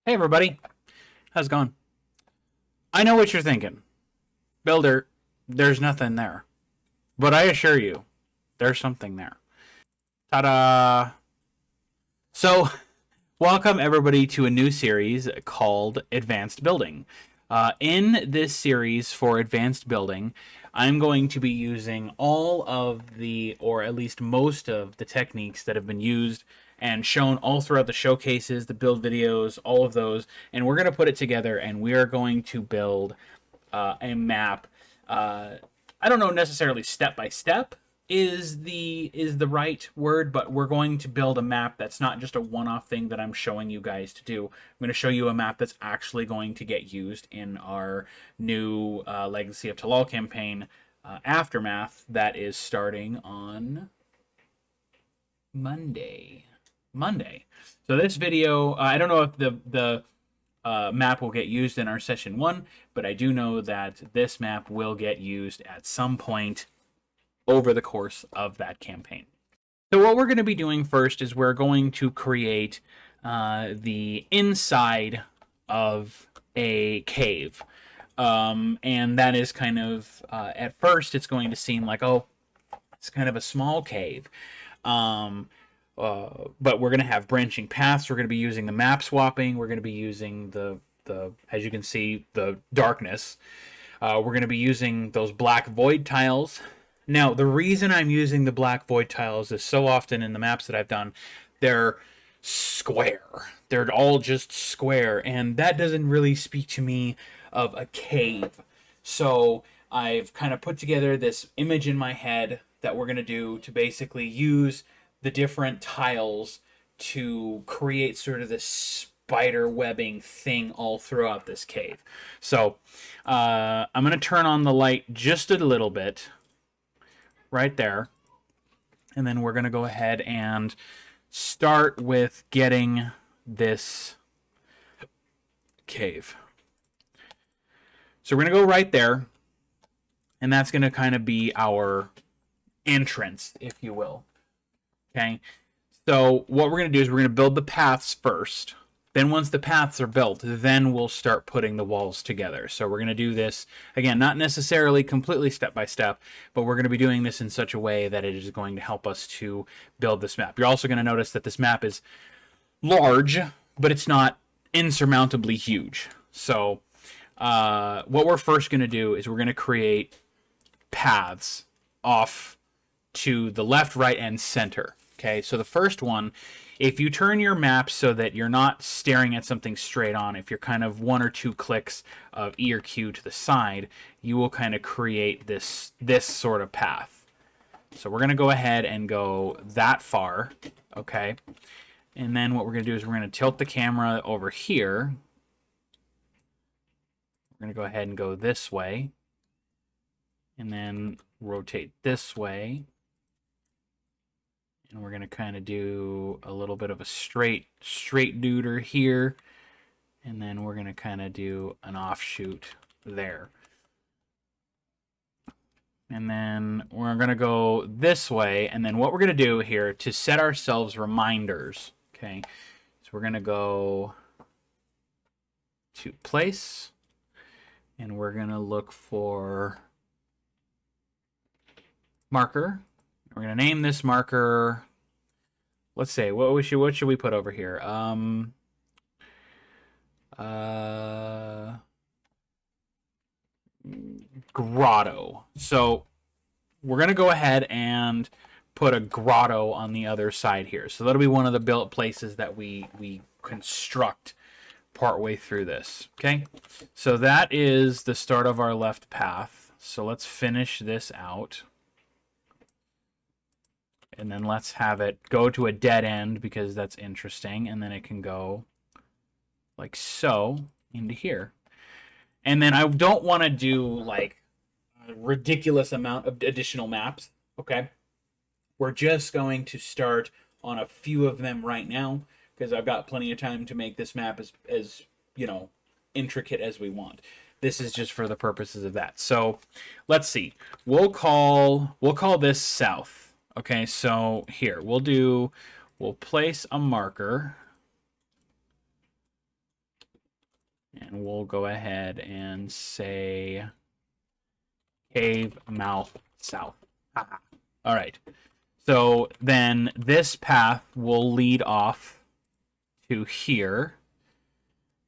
Hey everybody, how's it going? I know what you're thinking. Builder, there's nothing there. But I assure you, there's something there. Ta-da! So, welcome everybody to a new series called Advanced Building. In this series for Advanced Building, I'm going to be using all of the, or at least most of the techniques that have been used and shown all throughout the showcases, the build videos, all of those, and we're going to put it together and we are going to build a map. I don't know necessarily step by step is the right word, but we're going to build a map that's not just a one-off thing that I'm showing you guys to do. I'm going to show you a map that's actually going to get used in our new Legacy of Talal campaign Aftermath that is starting on Monday. So this video, I don't know if the map will get used in our session 1, but I do know that this map will get used at some point over the course of that campaign. So what we're going to be doing first is we're going to create the inside of a cave. And that is kind of, at first, it's going to seem like, oh, it's kind of a small cave. But we're going to have branching paths. We're going to be using the map swapping. We're going to be using the as you can see, the darkness. We're going to be using those black void tiles. Now, the reason I'm using the black void tiles is so often in the maps that I've done, they're square. They're all just square, and that doesn't really speak to me of a cave. So I've kind of put together this image in my head that we're going to do to basically use the different tiles to create sort of this spider webbing thing all throughout this cave. So I'm going to turn on the light just a little bit right there. And then we're going to go ahead and start with getting this cave. So we're going to go right there. And that's going to kind of be our entrance, if you will. Okay. So what we're going to do is we're going to build the paths first. Then once the paths are built, then we'll start putting the walls together. So we're going to do this, again, not necessarily completely step by step, but we're going to be doing this in such a way that it is going to help us to build this map. You're also going to notice that this map is large, but it's not insurmountably huge. So what we're first going to do is we're going to create paths off to the left, right, and center. Okay, so the first one, if you turn your map so that you're not staring at something straight on, if you're kind of one or two clicks of E or Q to the side, you will kind of create this sort of path. So we're going to go ahead and go that far, okay? And then what we're going to do is we're going to tilt the camera over here. We're going to go ahead and go this way. And then rotate this way. And we're going to kind of do a little bit of a straight neuter here. And then we're going to kind of do an offshoot there. And then we're going to go this way. And then what we're going to do here to set ourselves reminders, okay, so we're going to go to place. And we're going to look for marker. We're going to name this marker, let's say, what should we put over here? Grotto. So we're going to go ahead and put a grotto on the other side here. So that'll be one of the built places that we construct partway through this. Okay, so that is the start of our left path. So let's finish this out. And then let's have it go to a dead end because that's interesting. And then it can go like so into here. And then I don't want to do like a ridiculous amount of additional maps. Okay. We're just going to start on a few of them right now because I've got plenty of time to make this map as you know, intricate as we want. This is just for the purposes of that. So let's see. We'll call this south. Okay, so here we'll place a marker And we'll go ahead and say cave mouth south. All right. So then this path will lead off to here.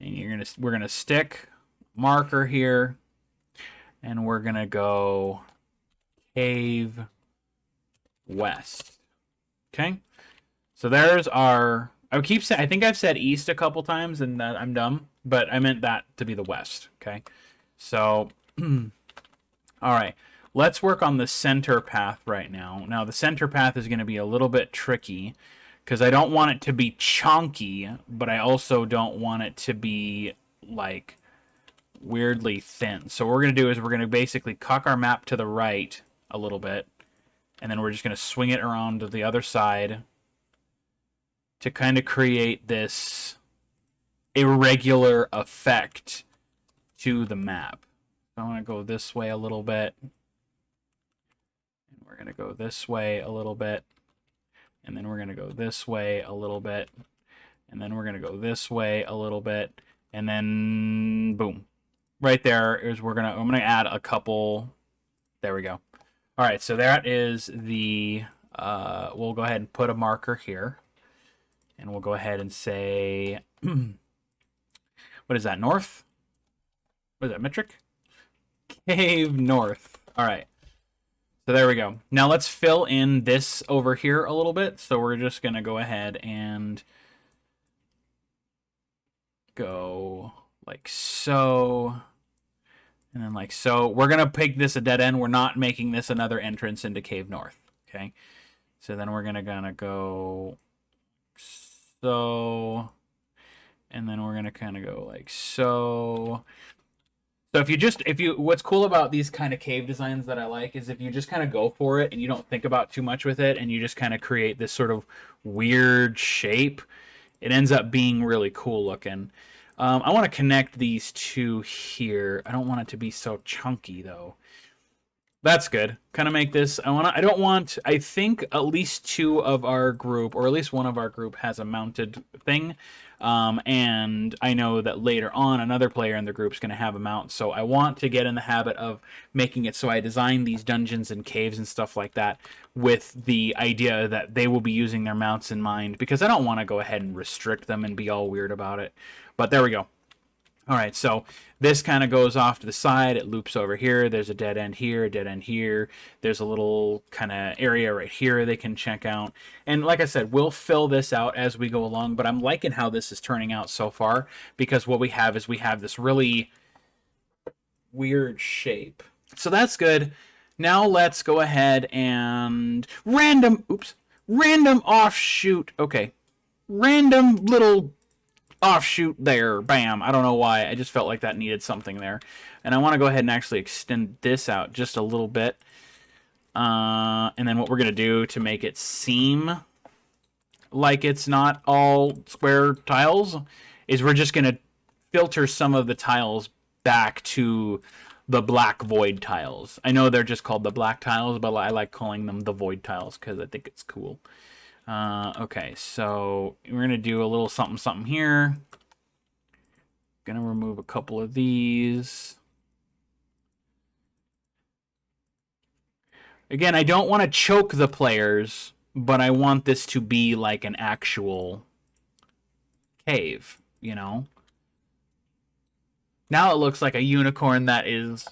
And we're gonna stick marker here, and we're gonna go cave west. Okay. So there's our. I think I've said east a couple times, and that I'm dumb, but I meant that to be the west. Okay. So, all right. Let's work on the center path right now. Now the center path is going to be a little bit tricky because I don't want it to be chunky, but I also don't want it to be like weirdly thin. So what we're going to do is we're going to basically cock our map to the right a little bit, and then we're just going to swing it around to the other side to kind of create this irregular effect to the map. So I want to go this way a little bit. We're going to go this way a little bit. And then we're going to go this way a little bit. And then we're going to go this way a little bit. And then boom. Right there is I'm going to add a couple. There we go. All right, so that is the we'll go ahead and put a marker here. And we'll go ahead and say what is that? North? What is that? Metric? Cave north. All right. So there we go. Now let's fill in this over here a little bit. So we're just going to go ahead and go like so. And then like so. We're going to make this a dead end. We're not making this another entrance into Cave North. Okay. So then we're going to go so. And then we're going to kind of go like so. So what's cool about these kind of cave designs that I like is if you just kind of go for it and you don't think about too much with it and you just kind of create this sort of weird shape, it ends up being really cool looking. I want to connect these two here. I don't want it to be so chunky though. That's good. Kind of make this. I think at least two of our group, or at least one of our group, has a mounted thing. And I know that later on another player in the group is going to have a mount. So I want to get in the habit of making it so I design these dungeons and caves and stuff like that with the idea that they will be using their mounts in mind, because I don't want to go ahead and restrict them and be all weird about it. But there we go. All right, so this kind of goes off to the side. It loops over here. There's a dead end here, a dead end here. There's a little kind of area right here they can check out. And like I said, we'll fill this out as we go along, but I'm liking how this is turning out so far, because what we have is we have this really weird shape. So that's good. Now let's go ahead and random offshoot. Okay, random little offshoot there. Bam. I don't know why. I just felt like that needed something there. And I want to go ahead and actually extend this out just a little bit. And then what we're going to do to make it seem like it's not all square tiles is we're just going to filter some of the tiles back to the black void tiles. I know they're just called the black tiles, but I like calling them the void tiles because I think it's cool. Okay, so we're going to do a little something something here. Going to remove a couple of these. Again, I don't want to choke the players, but I want this to be like an actual cave, you know? Now it looks like a unicorn that is...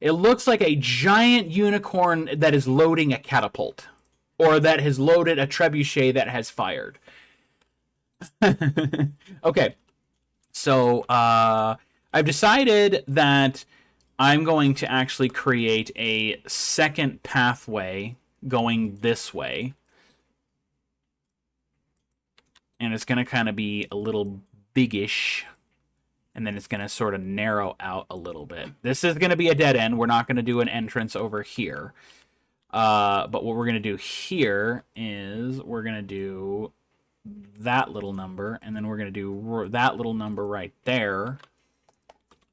It looks like a giant unicorn that is loading a catapult. Or that has loaded a trebuchet that has fired. Okay. So, I've decided that I'm going to actually create a second pathway going this way. And it's going to kind of be a little biggish. And then it's going to sort of narrow out a little bit. This is going to be a dead end. We're not going to do an entrance over here. But what we're going to do here is we're going to do that little number, and then we're going to do that little number right there.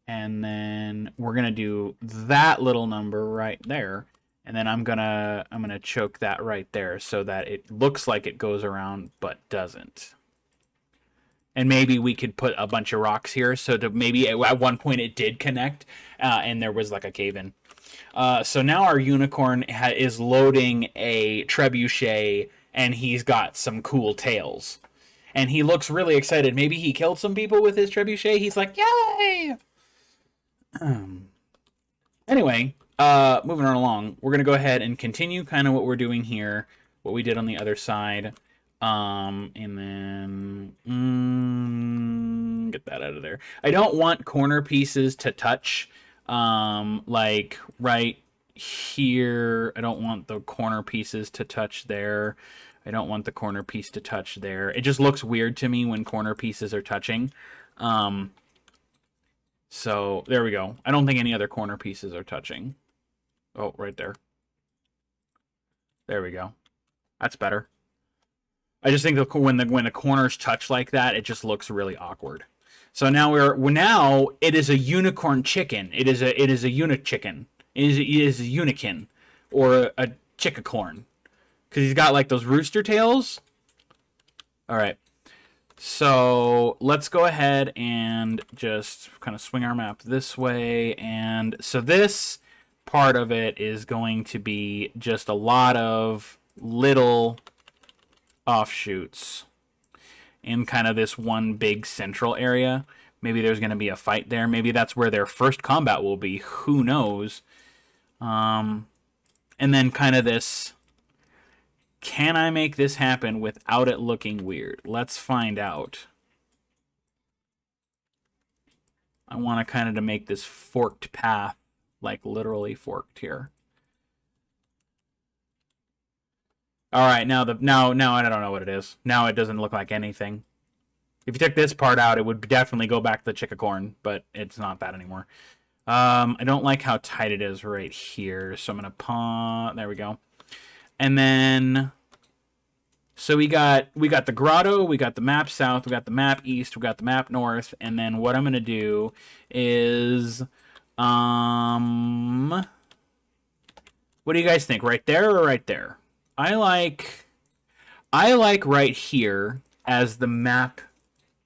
And then we're going to do that little number right there. And then I'm going to choke that right there so that it looks like it goes around but doesn't. And maybe we could put a bunch of rocks here, so to maybe at one point it did connect, and there was like a cave in. So now our unicorn is loading a trebuchet, and he's got some cool tails. And he looks really excited. Maybe he killed some people with his trebuchet. He's like, yay! Anyway, moving on along, we're going to go ahead and continue kind of what we're doing here, what we did on the other side. And then get that out of there. I don't want corner pieces to touch, like right here. I don't want the corner pieces to touch there. I don't want the corner piece to touch there. It just looks weird to me when corner pieces are touching. So there we go. I don't think any other corner pieces are touching. Oh, right there. There we go. That's better. I just think when the corners touch like that, it just looks really awkward. So now it is a unicorn chicken. It is a unic chicken. It is a unicorn or a chickacorn, because he's got like those rooster tails. All right. So let's go ahead and just kind of swing our map this way. And so this part of it is going to be just a lot of little offshoots in kind of this one big central area. Maybe there's going to be a fight there. Maybe that's where their first combat will be. Who knows? And then kind of this... Can I make this happen without it looking weird? Let's find out. I want to kind of to make this forked path, like literally forked here. All right, now I don't know what it is. Now it doesn't look like anything. If you took this part out, it would definitely go back to the chickacorn, but it's not that anymore. I don't like how tight it is right here, so I'm gonna pawn. There we go. And then, so we got the grotto, we got the map south, we got the map east, we got the map north, and then what I'm gonna do is, what do you guys think? Right there or right there? I like right here as the map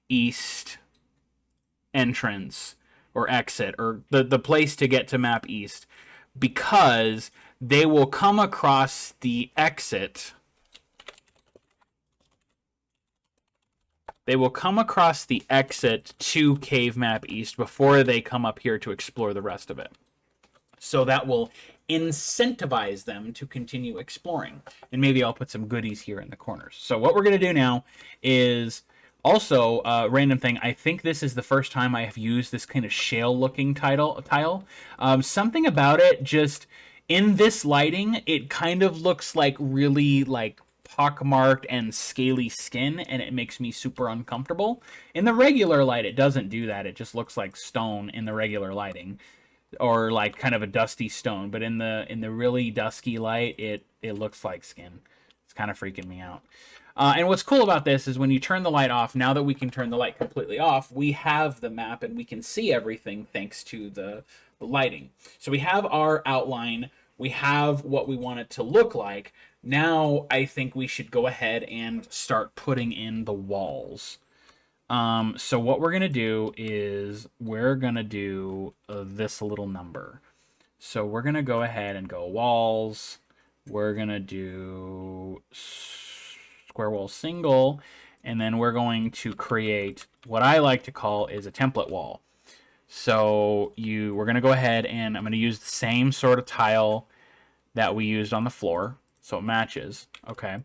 east entrance or exit, or the place to get to map east, because they will come across the exit. They will come across the exit to Cave Map East before they come up here to explore the rest of it. So that will incentivize them to continue exploring. And maybe I'll put some goodies here in the corners. So what we're going to do now is also a random thing. I think this is the first time I have used this kind of shale-looking tile. Something about it just... In this lighting, it kind of looks like really like pockmarked and scaly skin, and it makes me super uncomfortable. In the regular light, it doesn't do that. It just looks like stone in the regular lighting, or like kind of a dusty stone. But in the really dusky light, it looks like skin. It's kind of freaking me out. And what's cool about this is when you turn the light off, now that we can turn the light completely off, we have the map and we can see everything thanks to the lighting. So we have our outline. We have what we want it to look like. Now I think we should go ahead and start putting in the walls. So what we're going to do is we're going to do this little number. So we're going to go ahead and go walls. We're going to do square wall single. And then we're going to create what I like to call is a template wall. So we're going to go ahead and I'm going to use the same sort of tile that we used on the floor, so it matches. Okay,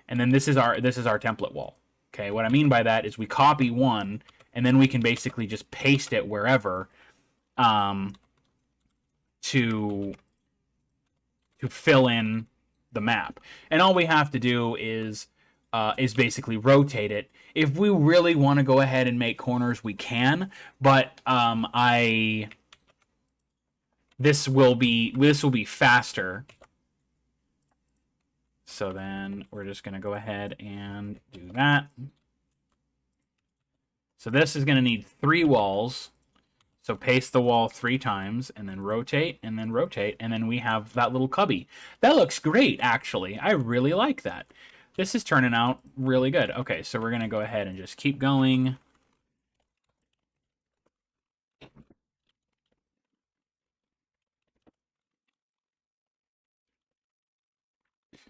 and then this is our template wall. Okay, what I mean by that is we copy one, and then we can basically just paste it wherever, to fill in the map. And all we have to do is basically rotate it. If we really want to go ahead and make corners, we can, but this will be faster. So then we're just going to go ahead and do that. So this is going to need 3 walls. So paste the wall 3 times and then rotate and then rotate. And then we have that little cubby. That looks great, actually. I really like that. This is turning out really good. Okay, so we're going to go ahead and just keep going.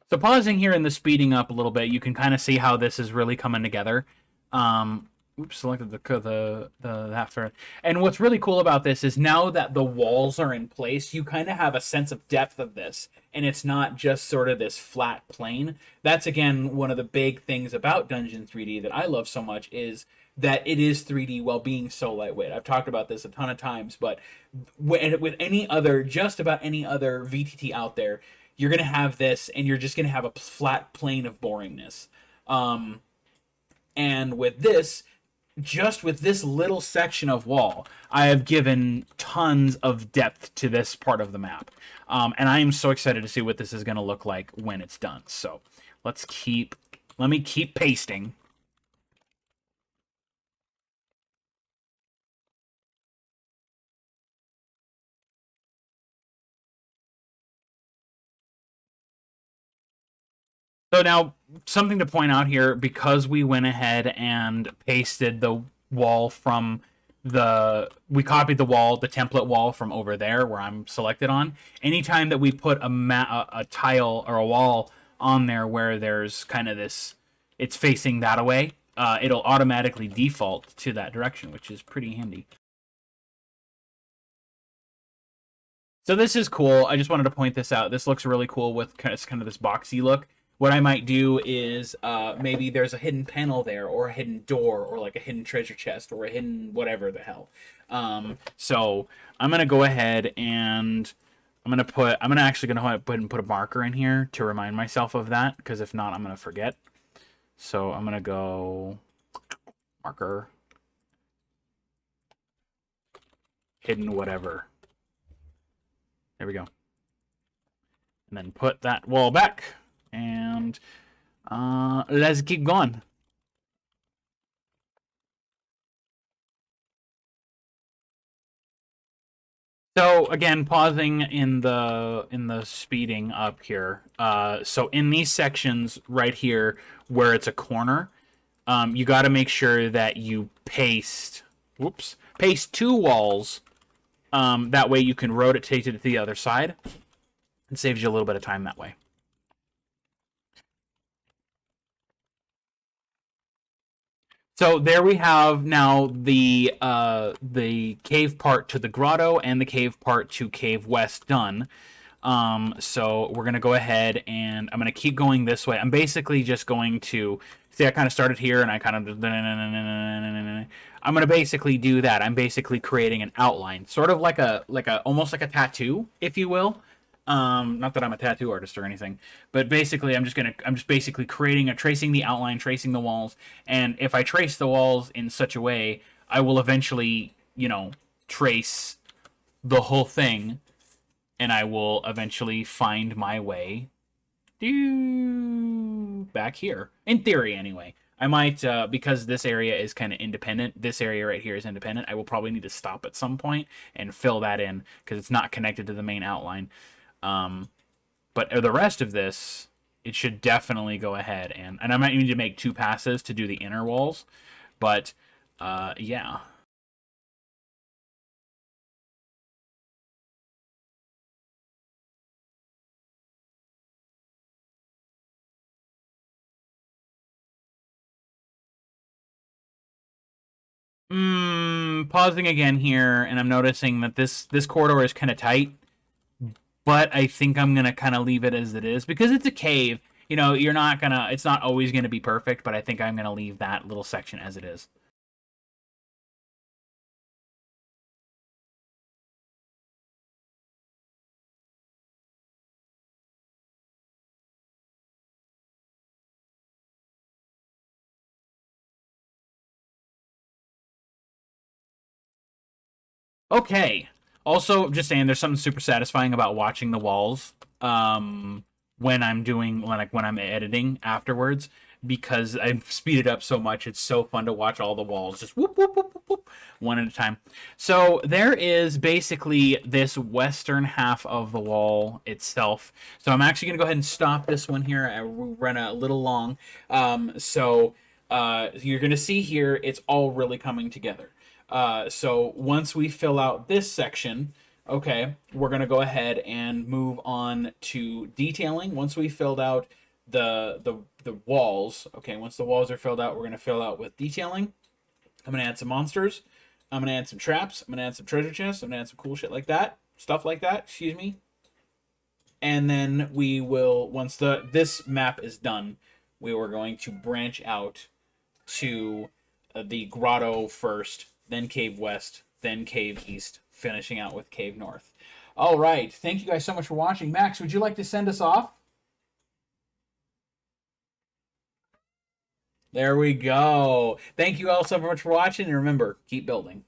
So pausing here and the speeding up a little bit, you can kind of see how this is really coming together. Oops, selected the that for. And what's really cool about this is now that the walls are in place, you kind of have a sense of depth of this, and it's not just sort of this flat plane. That's again one of the big things about Dungeon 3D that I love so much is that it is 3D while being so lightweight. I've talked about this a ton of times, but with any other, just about any other VTT out there, you're going to have this and you're just going to have a flat plane of boringness. And with this, just with this little section of wall, I have given tons of depth to this part of the map. And I am so excited to see what this is going to look like when it's done. So let me keep pasting. So now, something to point out here, because we went ahead and pasted the wall from we copied the wall, the template wall from over there where I'm selected on. Anytime that we put a tile or a wall on there where there's kind of this, it's facing that away, it'll automatically default to that direction, which is pretty handy. So this is cool. I just wanted to point this out. This looks really cool with kind of this boxy look. What I might do is maybe there's a hidden panel there, or a hidden door, or like a hidden treasure chest, or a hidden whatever the hell. So I'm gonna go ahead and I'm actually gonna go ahead and put a marker in here to remind myself of that, because if not, I'm gonna forget. So I'm gonna go marker, hidden whatever. There we go. And then put that wall back. And let's keep going. So again, pausing in the speeding up here. So in these sections right here where it's a corner, you got to make sure that you paste two walls. That way you can rotate it to the other side. It saves you a little bit of time that way. So there we have now the cave part to the grotto and the cave part to Cave West done. So we're gonna go ahead and I'm gonna keep going this way. I'm basically just going to see. I kind of started here and I kind of I'm gonna basically do that. I'm basically creating an outline, sort of like a almost like a tattoo, if you will. Not that I'm a tattoo artist or anything, but basically I'm just basically tracing the outline, tracing the walls, and if I trace the walls in such a way, I will eventually, trace the whole thing, and I will eventually find my way back here. In theory, anyway. I might, because this area is kind of independent, this area right here is independent, I will probably need to stop at some point and fill that in, because it's not connected to the main outline. But the rest of this, it should definitely go ahead and I might need to make 2 passes to do the inner walls, but yeah. Pausing again here, and I'm noticing that this corridor is kind of tight, but I think I'm gonna kind of leave it as it is because it's a cave. It's not always gonna be perfect, but I think I'm gonna leave that little section as it is. Okay. Also, just saying, there's something super satisfying about watching the walls when I'm editing afterwards, because I've speeded up so much. It's so fun to watch all the walls just whoop whoop whoop whoop, whoop one at a time. So there is basically this western half of the wall itself. So I'm actually gonna go ahead and stop this one here. I ran a little long. So you're gonna see here, it's all really coming together. So once we fill out this section, okay, we're going to go ahead and move on to detailing. Once we filled out the walls. Okay, once the walls are filled out, we're gonna fill out with detailing. I'm gonna add some monsters. I'm gonna add some traps. I'm gonna add some treasure chests. I'm gonna add some cool shit like that, stuff like that. Excuse me. And then we will, once this map is done, we were going to branch out to the grotto first, then cave west, then cave east, finishing out with cave north. All right, thank you guys so much for watching. Max, would you like to send us off? There we go. Thank you all so much for watching, and remember, keep building.